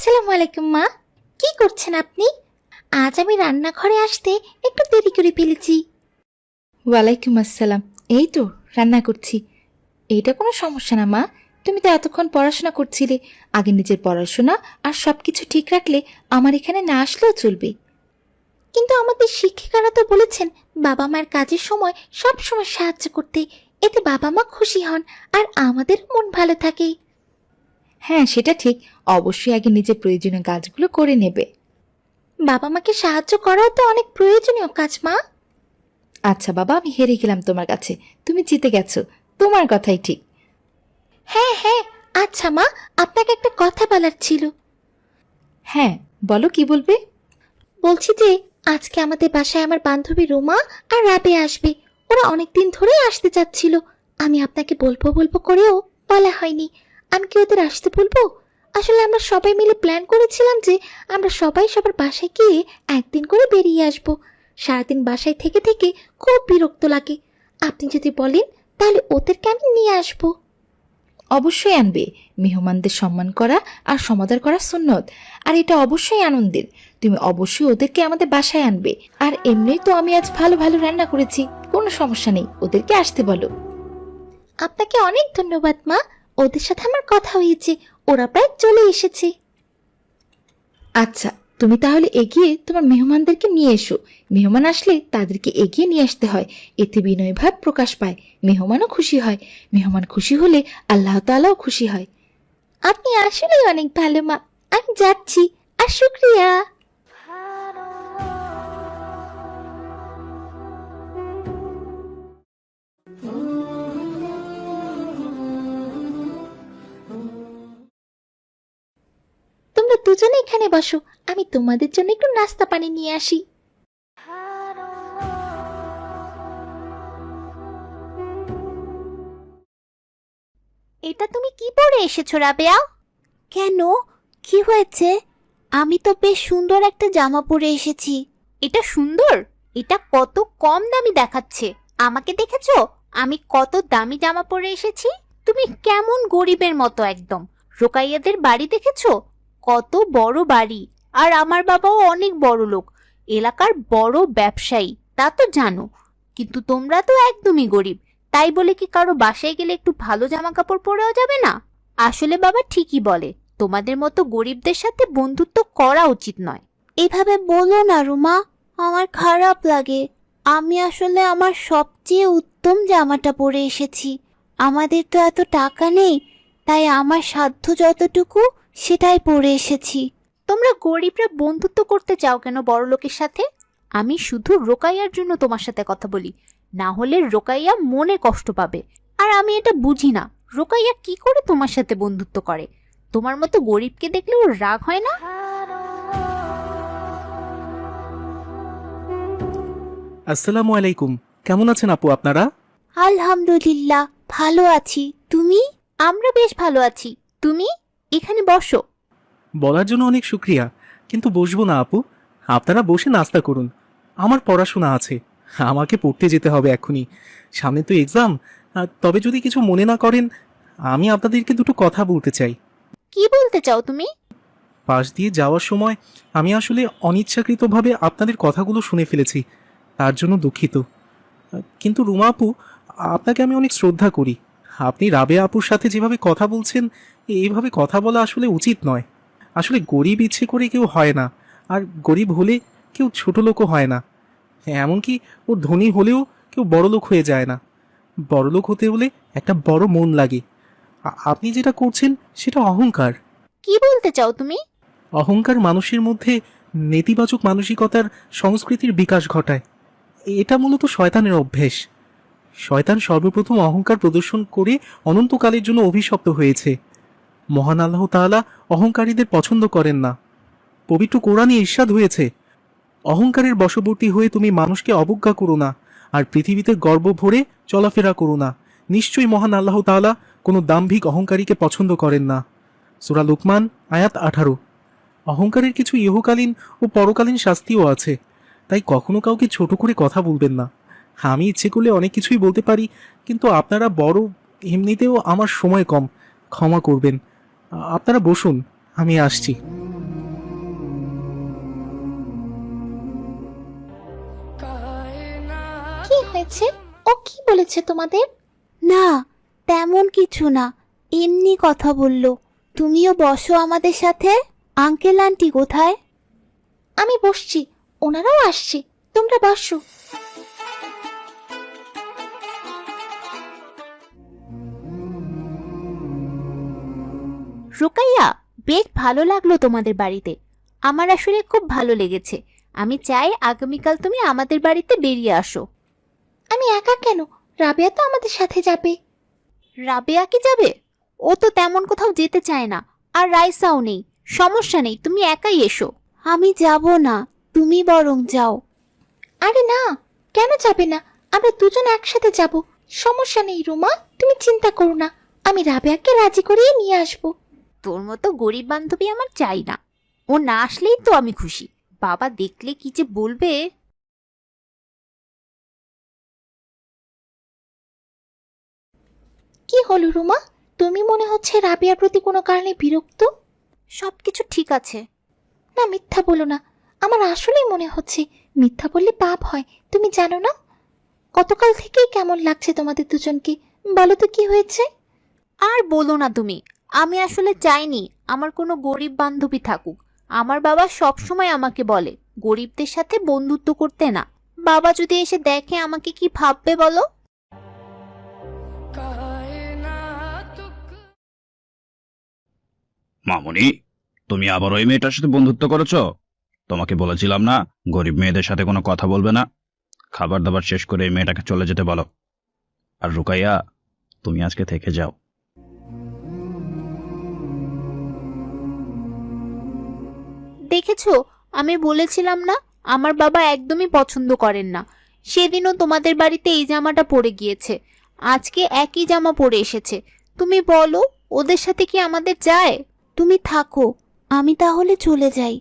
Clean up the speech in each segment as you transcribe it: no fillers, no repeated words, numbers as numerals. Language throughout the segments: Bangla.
আসসালামু আলাইকুম মা। কি করছেন আপনি? আজ আমি রান্নাঘরে আসতে একটু দেরি করে ফেলেছি। ওয়ালাইকুম আসসালাম। এই তো রান্না করছি। এইটা কোনো সমস্যা না মা, তুমি তো এতক্ষণ পড়াশোনা করছিলে। আগে নিজের পড়াশোনা আর সবকিছু ঠিক রাখলে আমার এখানে না আসলেও চলবে। কিন্তু আমাদের শিক্ষিকারা তো বলেছেন বাবা মার কাজের সময় সব সময় সাহায্য করতে, এতে বাবা মা খুশি হন আর আমাদের মন ভালো থাকে। হ্যাঁ, সেটা ঠিক। অবশ্যই আগে নিজের প্রয়োজনীয় কাজগুলো করে নেবে। বাবা মাকে সাহায্য করাও তো অনেক প্রয়োজনীয় কাজ মা। আচ্ছা বাবা, আমি হেরে গেলাম তোমার কাছে, তুমি জিতে গেছো। তোমার কথাই ঠিক। হ্যাঁ হ্যাঁ, আচ্ছা মা, আপনাকে একটা কথা বলার ছিল। হ্যাঁ বলো, কি বলবে? বলছি যে আজকে আমাদের বাসায় আমার বান্ধবী রুমা আর রাবে আসবে। ওরা অনেকদিন ধরেই আসতে চাচ্ছিল। আমি আপনাকে বলবো বলবো করেও বলা হয়নি। আমি কি ওদের আসতে বলবো? আসলে আমরা সবাই মিলে প্ল্যান করেছিলাম যে আমরা সবাই সবার বাসায় গিয়ে একদিন করে বেরিয়ে আসব। সারাদিন বাসায় থেকে থেকে খুব বিরক্ত লাগে। আপনি যদি বলেন তাহলে ওদেরকে আমি নিয়ে আসবো। অবশ্যই আনবে। মেহমানদের সম্মান করা আর সমাদর করা সুন্নত, আর এটা অবশ্যই আনন্দের। তুমি অবশ্যই ওদেরকে আমাদের বাসায় আনবে। আর এমনি তো আমি আজ ভালো ভালো রান্না করেছি, কোনো সমস্যা নেই, ওদেরকে আসতে বলো। আপনাকে অনেক ধন্যবাদ মা। ওদের সাথে আমার কথা হয়েছে, ওরা প্রায় চলে এসেছে। আচ্ছা, তুমি তাহলে এগিয়ে তোমার মেহমানদেরকে নিয়ে এসো। মেহমান আসলে তাদেরকে এগিয়ে নিয়ে আসতে হয়, এতে বিনয় ভাব প্রকাশ পায়, মেহমানও খুশি হয়। মেহমান খুশি হলে আল্লাহ তাআলাও খুশি হয়। আপনি আসলেই অনেক ভালো মা। আমি যাচ্ছি, আর শুক্রিয়া। তোমরা দুজনে এখানে বসো, আমি তোমাদের জন্য একটু নাস্তা পানি নিয়ে আসি। এটা তুমি কি পরে এসেছো রাবেয়া? কেন, কি হয়েছে? আমি তো বেশ সুন্দর একটা জামা পরে এসেছি। এটা সুন্দর? এটা কত কম দামি দেখাচ্ছে। আমাকে দেখেছো আমি কত দামি জামা পরে এসেছি? তুমি কেমন গরিবের মতো একদম। রোকাইয়াদের বাড়ি দেখেছো? কত বড় বাড়ি। আর আমার বাবাও অনেক বড় লোক, এলাকার বড় ব্যবসায়ী, তা তো জানো। কিন্তু তোমরা তো একদমই গরিব। তাই বলে কি কারো বাসায় গেলে একটু ভালো জামা কাপড় পরেও যাবে না? আসলে বাবা ঠিকই বলে, তোমাদের মতো গরিবদের সাথে বন্ধুত্ব করা উচিত নয়। এভাবে বলো না রুমা, আমার খারাপ লাগে। আমি আসলে আমার সবচেয়ে উত্তম জামাটা পরে এসেছি। আমাদের তো এত টাকা নেই, তাই আমার সাধ্য যতটুকু সেটাই পরে এসেছি। তোমরা গরিবরা বন্ধুত্ব করতে চাও কেন বড় লোকের সাথে? আমি শুধু রোকাইয়ার জন্য তোমার সাথে কথা বলি, না হলে রোকাইয়া মনে কষ্ট পাবে। আর আমি এটা বুঝি না, রোকাইয়া কি করে তোমার সাথে বন্ধুত্ব করে? তোমার মতো গরিবকে দেখলে ওর রাগ হয় না? আসসালামু আলাইকুম। কেমন আছেন আপু আপনারা? আলহামদুলিল্লাহ, ভালো আছি। তুমি? আমরা বেশ ভালো আছি। তুমি এখানে বসো। বলার জন্য অনেক শুক্রিয়া, কিন্তু বসবো না আপু। আপনারা বসে নাস্তা করুন। আমার পড়াশোনা আছে, আমাকে পড়তে যেতে হবে এখনই। সামনে তো এক্সাম। তবে যদি কিছু মনে না করেন, আমি আপনাদেরকে দুটো কথা বলতে চাই। কি বলতে চাও তুমি? পাশ দিয়ে যাওয়ার সময় আমি আসলে অনিচ্ছাকৃতভাবে আপনাদের কথাগুলো শুনে ফেলেছি, তার জন্য দুঃখিত। কিন্তু রুমা আপু, আপনাকে আমি অনেক শ্রদ্ধা করি। আপনি রাবেয়া আপুর সাথে যেভাবে কথা বলছেন, এইভাবে কথা বলা আসলে উচিত নয়। আসলে গরিব ইচ্ছে করে কেউ হয় না, আর গরিব হলে কেউ ছোট লোকও হয় না। এমনকি ওর ধনী হলেও কেউ বড়লোক হয়ে যায় না। বড়লোক হতে হলে একটা বড় মন লাগে। আপনি যেটা করছেন সেটা অহংকার। কি বলতে চাও তুমি? অহংকার মানুষের মধ্যে নেতিবাচক মানসিকতার সংস্কৃতির বিকাশ ঘটায়। এটা মূলত শয়তানের অভ্যেস। শয়তান সর্বপ্রথম অহংকার প্রদর্শন করে অনন্তকালের জন্য অভিশপ্ত হয়েছে। মহান আল্লাহ তাআলা অহংকারীদের পছন্দ করেন না। পবিত্র কোরআনে ইরশাদ হয়েছে, অহংকারের বশবর্তী হয়ে তুমি মানুষকে অবজ্ঞা করো না, আর পৃথিবীতে গর্ব ভরে চলাফেরা করো না। নিশ্চয়ই মহান আল্লাহ তাআলা কোনো দাম্ভিক অহংকারীকে পছন্দ করেন না। সূরা লুকমান আয়াত 18। অহংকারের কিছু ইহকালীন ও পরকালীন শাস্তিও আছে, তাই কখনো কাউকে ছোট করে কথা বলবেন না। আমি ইচ্ছে করলে অনেক কিছুই বলতে পারি, কিন্তু আপনারা বড়, এমনিতেও আমার সময় কম, ক্ষমা করবেন। আপনারা বসুন, আমি আসছি। কি হয়েছে? ও কি বলেছে তোমাদের? না, তেমন কিছু না, এমনি কথা বলল। তুমিও বসো আমাদের সাথে। আঙ্কেল আন্টি কোথায়? আমি বসছি, ওনারাও আসছে, তোমরা বসো। রুকাইয়া, বেশ ভালো লাগলো তোমাদের বাড়িতে। আমার আসলে খুব ভালো লেগেছে। আমি চাই আগামীকাল তুমি আমাদের বাড়িতে বেরিয়ে আসো। আমি একা কেন? রাবেয়া তো আমাদের সাথে যাবে। রাবেয়া কি যাবে? ও তো তেমন কোথাও যেতে চায় না। আর রাইসাও নেই। সমস্যা নেই, তুমি একাই এসো। আমি যাব না, তুমি বরং যাও। আরে না, কেন যাবে না? আমরা দুজন একসাথে যাব। সমস্যা নেই রুমা, তুমি চিন্তা করো না, আমি রাবেয়াকে রাজি করিয়ে নিয়ে আসবো। তোর মতো গরিব বান্ধবী আমার চাই না। ও না আসলেই তো আমি খুশি। বাবা দেখলে কি যে বলবে। কি হলো রুমা? তুমি মনে হচ্ছে রাবেয়ার প্রতি কোনো কারণে বিরক্ত। সবকিছু ঠিক আছে। না, মিথ্যা বলো না। আমার আসলেই মনে হচ্ছে মিথ্যা বললে পাপ হয়, তুমি জানো না? গতকাল থেকেই কেমন লাগছে তোমাদের দুজনকে, বলো তো কি হয়েছে? আর বলো না তুমি। আমি আসলে চাইনি আমার কোনো গরিব বান্ধবী থাকুক। আমার বাবা সব সময় আমাকে বলে গরিবদের সাথে বন্ধুত্ব করতে না। বাবা যদি এসে দেখে আমাকে কি ভাববে বলো? মামুনি, তুমি আবার ওই মেয়েটার সাথে বন্ধুত্ব করেছো? তোমাকে বলেছিলাম না গরিব মেয়েদের সাথে কোনো কথা বলবে না। খাবার দাবার শেষ করে এই মেয়েটাকে চলে যেতে বলো। আর রুকাইয়া, তুমি আজকে থেকে যাও। দেখেছো, আমি বলেছিলাম না আমার বাবা একদমই পছন্দ করেন না। সেদিনও তোমাদের বাড়িতে এই জামাটা পরে গিয়েছে, আজকে একই জামা পরে এসেছে। তুমি বলো ওদের সাথে কি আমাদের যায়? তুমি থাকো, আমি তাহলে চলে যাই।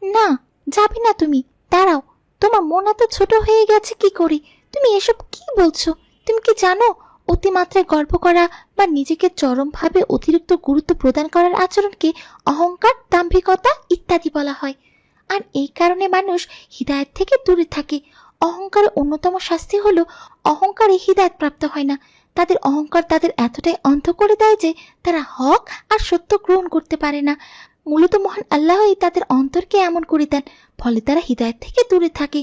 না, যাবে না তুমি। দাঁড়াও, তোমার মন এত ছোট হয়ে গেছে কি করে? তুমি এসব কি বলছো? তুমি কি জানো অতিমাত্রায় গর্ব করা বা নিজেকে চরমভাবে অতিরিক্ত গুরুত্ব প্রদান করার আচরণকে অহংকার, দাম্ভিকতা ইত্যাদি বলা হয়। আর এই কারণে মানুষ হিদায়াত থেকে দূরে থাকে। অহংকারের অন্যতম শাস্তি হলো অহংকারে হিদায়াত প্রাপ্ত হয় না। তাদের অহংকার তাদের এতটাই অন্ধ করে দেয় যে তারা হক আর সত্য গ্রহণ করতে পারে না। মূলত মহান আল্লাহই তাদের অন্তরকে এমন করে দেন, ফলে তারা হিদায়াত থেকে দূরে থাকে।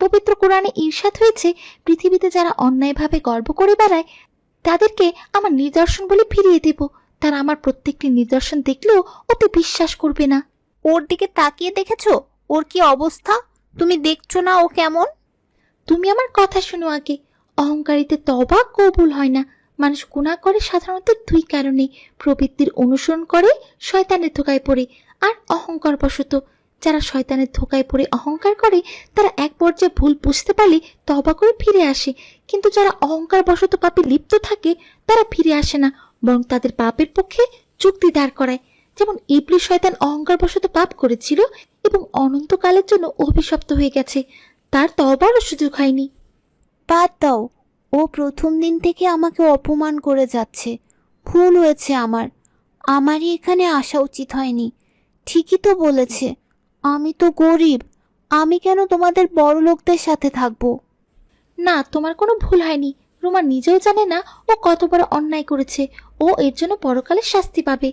পবিত্র কোরআনে ঈরশাদ হয়েছে, পৃথিবীতে যারা অন্যায়ভাবে গর্ব করে বেড়ায় তাদেরকে আমার নিদর্শন বলে ফিরিয়ে দেব। তারা আমার প্রত্যেকটি নিদর্শন দেখলেও ওতে বিশ্বাস করবে না। ওর দিকে তাকিয়ে দেখেছো ওর কি অবস্থা? তুমি দেখছো না ও কেমন? তুমি আমার কথা শোনো আগে। অহংকারিতে তওবা কবুল হয় না। মানুষ গুনাহ করে সাধারণত দুই কারণে: প্রবৃত্তির অনুসরণ করে, শয়তানের ধোকায় পড়ে, আর অহংকার বশত। যারা শয়তানের ধোকায় পড়ে অহংকার করে তারা এক পর্যায়ে ভুল বুঝতে পারলে তওবা করে ফিরে আসে। কিন্তু যারা অহংকার বশত পাপে লিপ্ত থাকে তারা ফিরে আসে না, বরং তাদের পাপের পক্ষে যুক্তি দাঁড় করায়। যেমন ইবলিস শয়তান অহংকার বশত পাপ করেছিল এবং অনন্তকালের জন্য অভিশপ্ত হয়ে গেছে, তার তওবারও সুযোগ হয়নি। বাদ দাও, ও প্রথম দিন থেকে আমাকে অপমান করে যাচ্ছে। ভুল হয়েছে আমার। আমারই এখানে আসা উচিত হয়নি। ঠিকই তো বলেছে, আমি তো গরিব। আমি কেন তোমাদের বড় লোকদের সাথে থাকবো? না, তোমার কোনো ভুল হয়নি। রুমা নিজেও জানে না ও কত বড় অন্যায় করেছে। ও এর জন্য পরকালে শাস্তি পাবে।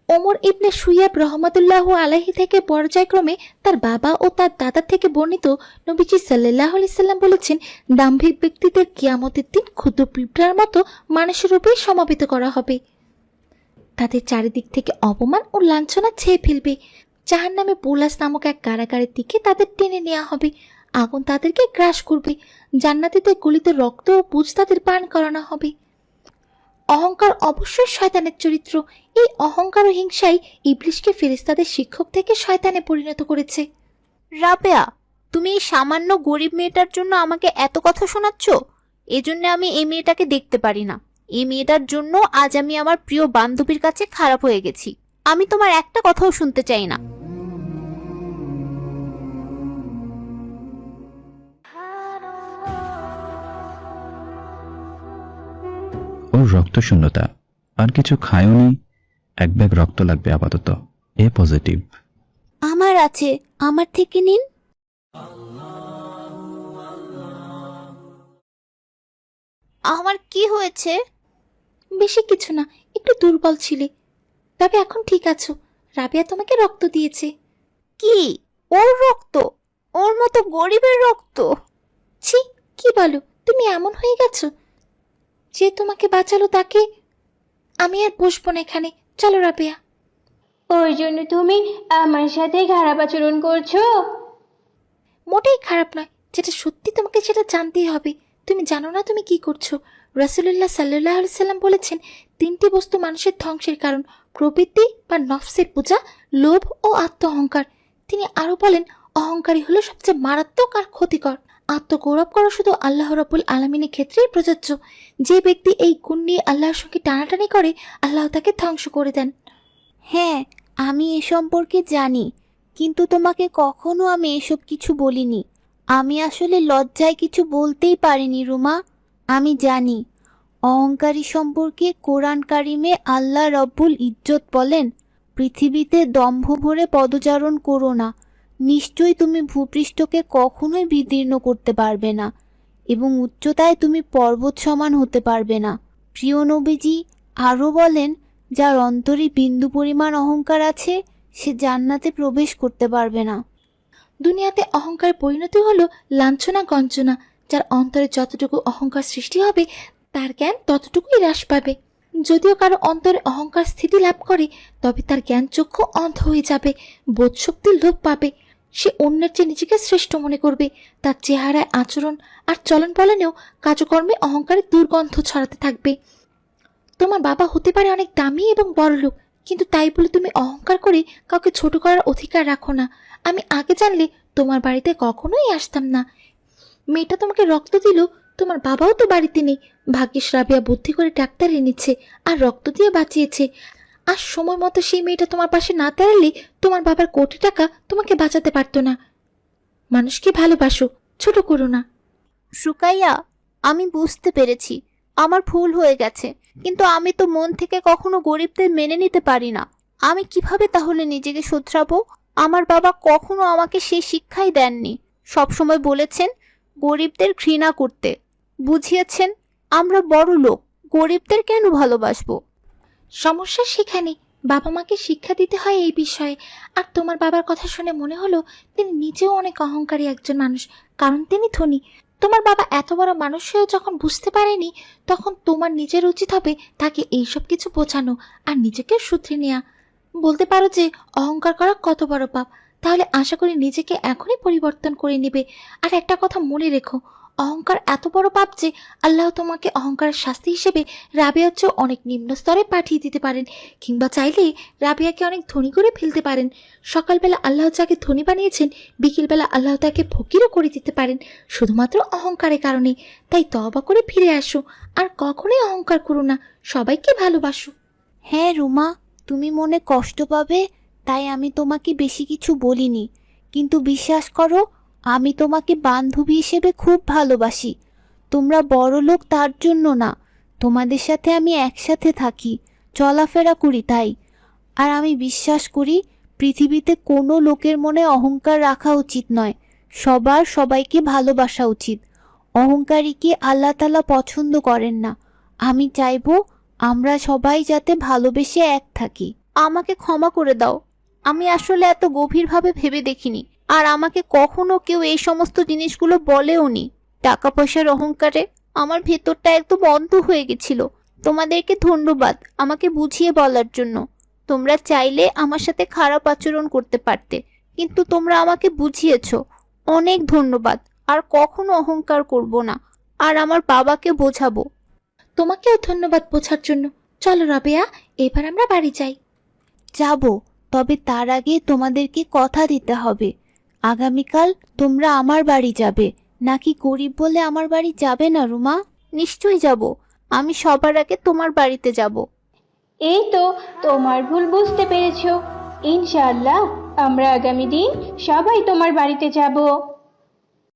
ওমর ইবনে সুয়াব রহমতুল্লাহ আলাইহি থেকে পর্যায়ক্রমে তার বাবা ও তার দাদা থেকে বর্ণিত, নবীজি সাল্লাল্লাহু আলাইহি সাল্লাম বলেছেন, দাম্ভিক ব্যক্তিদের কিয়ামতের দিন ক্ষুদ্র পিঁপড়ার মতো মানুষের রূপে সমাবেত করা হবে। তাদের চারিদিক থেকে অপমান ও লাঞ্ছনা ছেয়ে ফেলবে। জাহান্নামে বুলাস নামক এক কারাগারের দিকে তাদের টেনে নেওয়া হবে। আগুন তাদেরকে গ্রাস করবে। জান্নাতীদের গলিত রক্ত ও পুজ তাদের পান করানো হবে। অহংকার অবশ্যই শয়তানের চরিত্র। এই অহংকার ও হিংসাই ইবলিশকে ফেরেশতাদের শিক্ষক থেকে শয়তানে পরিণত করেছে। রাবেয়া, তুমি এই সামান্য গরিব মেয়েটার জন্য আমাকে এত কথা শোনাচ্ছ? এজন্য আমি এই মেয়েটাকে দেখতে পারি না। এই মেয়েটার জন্য আজ আমি আমার প্রিয় বান্ধবীর কাছে খারাপ হয়ে গেছি। আমি তোমার একটা কথাও শুনতে চাই না। ওর রক্ত শূন্যতা, আর কিছু খায়ওনি, এক ব্যাগ রক্ত লাগবে আপাতত, এ পজিটিভ। আমার আছে, আমার থেকে নিন। আমার কি হয়েছে? বেশি কিছু না, একটু দুর্বল ছিলে, তবে এখন ঠিক আছো। রাবেয়া তোমাকে রক্ত দিয়েছে। কি? ওর রক্ত? ওর মতো গরিবের রক্ত? ছি, কি বলো, তুমি এমন হয়ে গেছো? যে তোমাকে বাঁচালো তাকে। আমি আর বসবো না এখানে, চলো রাবেয়া। ওর জন্য তুমি আমার সাথে খারাপ আচরণ করছো? মোটেই খারাপ নয়, যেটা সত্যি তোমাকে সেটা জানতেই হবে। তুমি জানো না তুমি কি করছো। রাসূলুল্লাহ সাল্লাল্লাহু আলাইহি সাল্লাম বলেছেন, তিনটি বস্তু মানুষের ধ্বংসের কারণ: প্রবৃত্তি বা নফসের পূজা, লোভ ও আত্ম অহংকার। তিনি আরো বলেন, অহংকারী হলো সবচেয়ে মারাত্মক আর ক্ষতিকর। আত্মগৌরব করা শুধু আল্লাহ রাব্বুল আলামিনের ক্ষেত্রেই প্রযোজ্য। যে ব্যক্তি এই গুণ নিয়ে আল্লাহর সঙ্গে টানাটানি করে, আল্লাহ তাকে ধ্বংস করে দেন। হ্যাঁ, আমি এ সম্পর্কে জানি, কিন্তু তোমাকে কখনো আমি এসব কিছু বলিনি। আমি আসলে লজ্জায় কিছু বলতেই পারিনি রুমা। আমি জানি অহংকারী সম্পর্কে কোরআন কারিমে আল্লাহ রব্বুল ইজ্জত বলেন, পৃথিবীতে দম্ভ ভরে পদচারণ করো না, নিশ্চয়ই তুমি ভূপৃষ্ঠকে কখনোই বিদীর্ণ করতে পারবে না, এবং উচ্চতায় তুমি পর্বত সমান হতে পারবে না। প্রিয় নবীজি আরও বলেন, যার অন্তরে বিন্দু পরিমাণ অহংকার আছে সে জান্নাতে প্রবেশ করতে পারবে না। দুনিয়াতে অহংকার পরিণতি হলো লাঞ্ছনা গঞ্জনা। যার অন্তরে যতটুকু অহংকার সৃষ্টি হবে, তার জ্ঞান ততটুকুই হ্রাস পাবে। যদিও কারো অন্তরে অহংকার স্থিতি লাভ করে, তবে তার জ্ঞান চক্ষু অন্ধ হয়ে যাবে, বোধশক্তির লোপ পাবে। সে অন্যের চেয়ে নিজেকে শ্রেষ্ঠ মনে করবে। তার চেহারায়, আচরণ আর চলন বলনেও কাজকর্মে অহংকারের দুর্গন্ধ ছড়াতে থাকবে। তোমার বাবা হতে পারে অনেক দামি এবং বড় লোক, কিন্তু তাই বলে তুমি অহংকার করে কাউকে ছোট করার অধিকার রাখো না। আমি আগে জানলে তোমার বাড়িতে কখনোই আসতাম না। মেয়েটা তোমাকে রক্ত দিল, তোমার বাবাও তো বাড়িতে নেই। ভাগ্যিস রাবেয়া বুদ্ধি করে ডাক্তার এনেছে আর রক্ত দিয়ে বাঁচিয়েছে। আর সময় মতো সেই মেয়েটা তোমার পাশে না দাঁড়ালে তোমার বাবার কোটি টাকা তোমাকে বাঁচাতে পারতো না। মানুষকে ভালোবাসো, ছোট করো না। সুকাইয়া, আমি বুঝতে পেরেছি আমার ভুল হয়ে গেছে, কিন্তু আমি তো মন থেকে কখনো গরিবদের মেনে নিতে পারি না। আমি কিভাবে তাহলে নিজেকে শোধরাবো? আমার বাবা কখনো আমাকে সেই শিক্ষাই দেননি। সবসময় বলেছেন গরিবদের ঘৃণা করতে, বুঝিয়েছেন আমরা বড় লোক, গরিবদের কেন ভালোবাসবো? সমস্যা সেখানে, বাবা মাকে শিক্ষা দিতে হয় এই বিষয়ে। আর তোমার বাবার কথা শুনে মনে হলো তিনি নিজেও অনেক অহংকারী একজন মানুষ, কারণ তিনি ধনী। তোমার বাবা এত বড় মানুষ হয়েও যখন বুঝতে পারেনি, তখন তোমার নিজের উচিত হবে তাকে এইসব কিছু বোঝানো আর নিজেকে শুধরে নেওয়া। বলতে পারো যে অহংকার করা কত বড় পাপ। তাহলে আশা করি নিজেকে এখনই পরিবর্তন করে নেবে। আর একটা কথা মনে রেখো, অহংকার এত বড় পাপ যে আল্লাহ তোমাকে অহংকারের শাস্তি হিসেবে রাবেয়ার চেয়ে অনেক নিম্ন স্তরে পাঠিয়ে দিতে পারেন, কিংবা চাইলে রাবেয়াকে অনেক ধনী করে ফেলতে পারেন। সকালবেলা আল্লাহ যাকে ধনী বানিয়েছেন, বিকেলবেলা আল্লাহ তাকে ফকিরও করে দিতে পারেন, শুধুমাত্র অহংকারের কারণে। তাই তওবা করে ফিরে আসো, আর কখনোই অহংকার করো না, সবাইকে ভালোবাসো। হ্যাঁ রুমা, তুমি মনে কষ্ট পাবে তাই আমি তোমাকে বেশি কিছু বলিনি, কিন্তু বিশ্বাস করো আমি তোমাকে বান্ধবী হিসেবে খুব ভালোবাসি। তোমরা বড় লোক তার জন্য না, তোমাদের সাথে আমি একসাথে থাকি, চলাফেরা করি তাই। আর আমি বিশ্বাস করি পৃথিবীতে কোনো লোকের মনে অহংকার রাখা উচিত নয়, সবার সবাইকে ভালোবাসা উচিত। অহংকারীকে আল্লাহ তাআলা পছন্দ করেন না। আমি চাইবো আমরা সবাই যাতে ভালোবেসে এক থাকি। আমাকে ক্ষমা করে দাও, আমি আসলে এত গভীরভাবে ভেবে দেখিনি, আর আমাকে কখনো কেউ এই সমস্ত জিনিসগুলো বলেও নি। টাকা পয়সার অহংকারে আমার ভেতরটা একদম অন্ধ হয়ে গেছিল। তোমাদেরকে ধন্যবাদ আমাকে বুঝিয়ে বলার জন্য। তোমরা চাইলে আমার সাথে খারাপ আচরণ করতে পারতে, কিন্তু তোমরা আমাকে বুঝিয়েছো। অনেক ধন্যবাদ। আর কখনো অহংকার করব না, আর আমার বাবাকে বোঝাবো। তোমাকেও ধন্যবাদ বোঝার জন্য। চলো রাবেয়া, এবার আমরা বাড়ি যাই। যাব, তবে তার আগে তোমাদেরকে কথা দিতে হবে। আগামীকাল তোমরা আমার বাড়ি যাবে, নাকি গরিব বলে আমার বাড়ি যাবে না রুমা? নিশ্চয়ই যাব, আমি সবার আগে তোমার বাড়িতে যাব। এই তো তোমার ভুল বুঝতে পেরেছো। ইনশাআল্লাহ আমরা আগামী দিন সবাই তোমার বাড়িতে যাব।